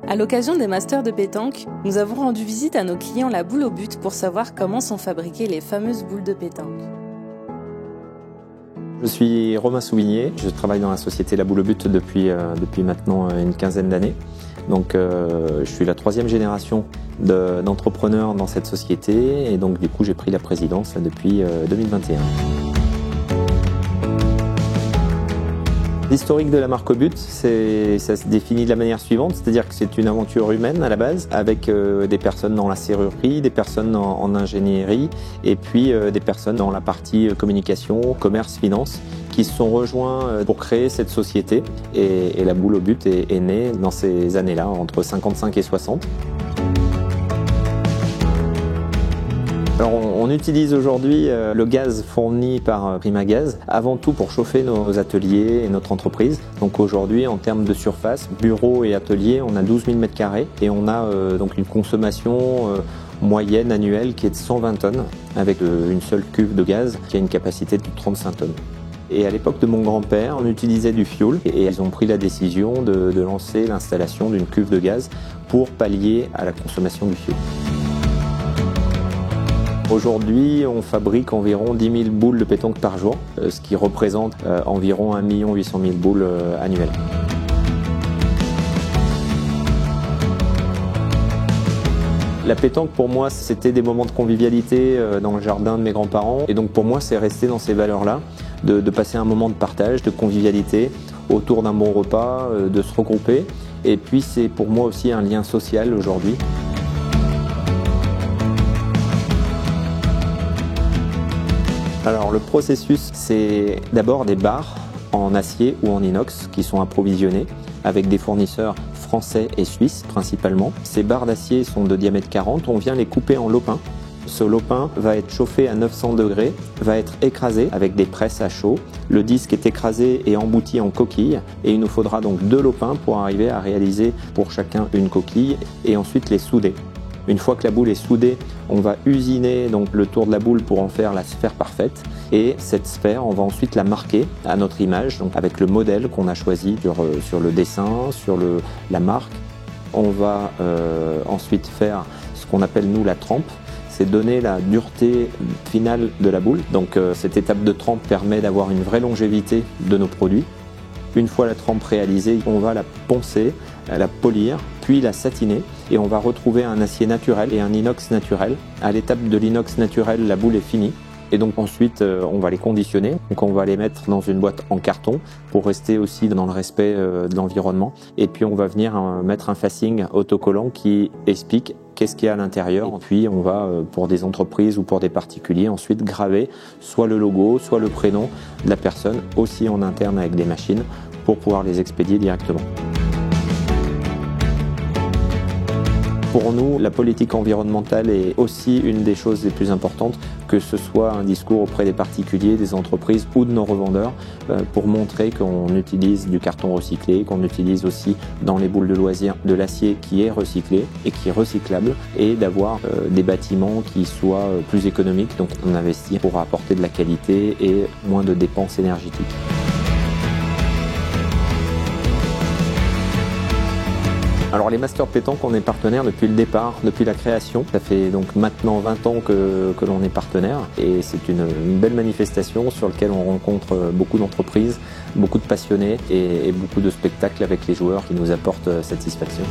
À l'occasion des masters de pétanque, nous avons rendu visite à nos clients la boule au but pour savoir comment sont fabriquées les fameuses boules de pétanque. Je suis Romain Souvigné, je travaille dans la société La Boule au But depuis maintenant une quinzaine d'années. Donc je suis la troisième génération d'entrepreneurs dans cette société et donc du coup j'ai pris la présidence depuis 2021. L'historique de la marque au but, ça se définit de la manière suivante, c'est-à-dire que c'est une aventure humaine à la base, avec des personnes dans la serrurerie, des personnes en ingénierie, et puis des personnes dans la partie communication, commerce, finance, qui se sont rejoints pour créer cette société. Et la boule au but est née dans ces années-là, entre 55 et 60. Alors on utilise aujourd'hui le gaz fourni par Primagaz avant tout pour chauffer nos ateliers et notre entreprise. Donc aujourd'hui en termes de surface, bureau et atelier, on a 12 000 m² et on a donc une consommation moyenne annuelle qui est de 120 tonnes avec une seule cuve de gaz qui a une capacité de 35 tonnes. Et à l'époque de mon grand-père, on utilisait du fioul et ils ont pris la décision de lancer l'installation d'une cuve de gaz pour pallier à la consommation du fioul. Aujourd'hui, on fabrique environ 10 000 boules de pétanque par jour, ce qui représente environ 1 800 000 boules annuelles. La pétanque, pour moi, c'était des moments de convivialité dans le jardin de mes grands-parents. Et donc pour moi, c'est resté dans ces valeurs-là, de passer un moment de partage, de convivialité, autour d'un bon repas, de se regrouper. Et puis c'est pour moi aussi un lien social aujourd'hui. Alors le processus, c'est d'abord des barres en acier ou en inox qui sont approvisionnés avec des fournisseurs français et suisses principalement. Ces barres d'acier sont de diamètre 40, on vient les couper en lopin. Ce lopin va être chauffé à 900 degrés, va être écrasé avec des presses à chaud. Le disque est écrasé et embouti en coquille et il nous faudra donc 2 lopins pour arriver à réaliser pour chacun une coquille et ensuite les souder. Une fois que la boule est soudée, on va usiner donc le tour de la boule pour en faire la sphère parfaite. Et cette sphère, on va ensuite la marquer à notre image, donc avec le modèle qu'on a choisi sur le dessin, sur la marque. On va ensuite faire ce qu'on appelle nous la trempe. C'est donner la dureté finale de la boule. Donc cette étape de trempe permet d'avoir une vraie longévité de nos produits. Une fois la trempe réalisée, on va la poncer, la polir, puis la satiner et on va retrouver un acier naturel et un inox naturel. À l'étape de l'inox naturel, la boule est finie et donc ensuite on va les conditionner. Donc on va les mettre dans une boîte en carton pour rester aussi dans le respect de l'environnement et puis on va venir mettre un facing autocollant qui explique qu'est-ce qu'il y a à l'intérieur. Et puis on va, pour des entreprises ou pour des particuliers, ensuite graver soit le logo, soit le prénom de la personne, aussi en interne avec des machines, pour pouvoir les expédier directement. Pour nous, la politique environnementale est aussi une des choses les plus importantes, que ce soit un discours auprès des particuliers, des entreprises ou de nos revendeurs, pour montrer qu'on utilise du carton recyclé, qu'on utilise aussi dans les boules de loisirs de l'acier qui est recyclé et qui est recyclable, et d'avoir des bâtiments qui soient plus économiques. Donc on investit pour apporter de la qualité et moins de dépenses énergétiques. Alors les Masters Pétanque, on est partenaire depuis le départ, depuis la création. Ça fait donc maintenant 20 ans que l'on est partenaire et c'est une belle manifestation sur laquelle on rencontre beaucoup d'entreprises, beaucoup de passionnés et beaucoup de spectacles avec les joueurs qui nous apportent satisfaction.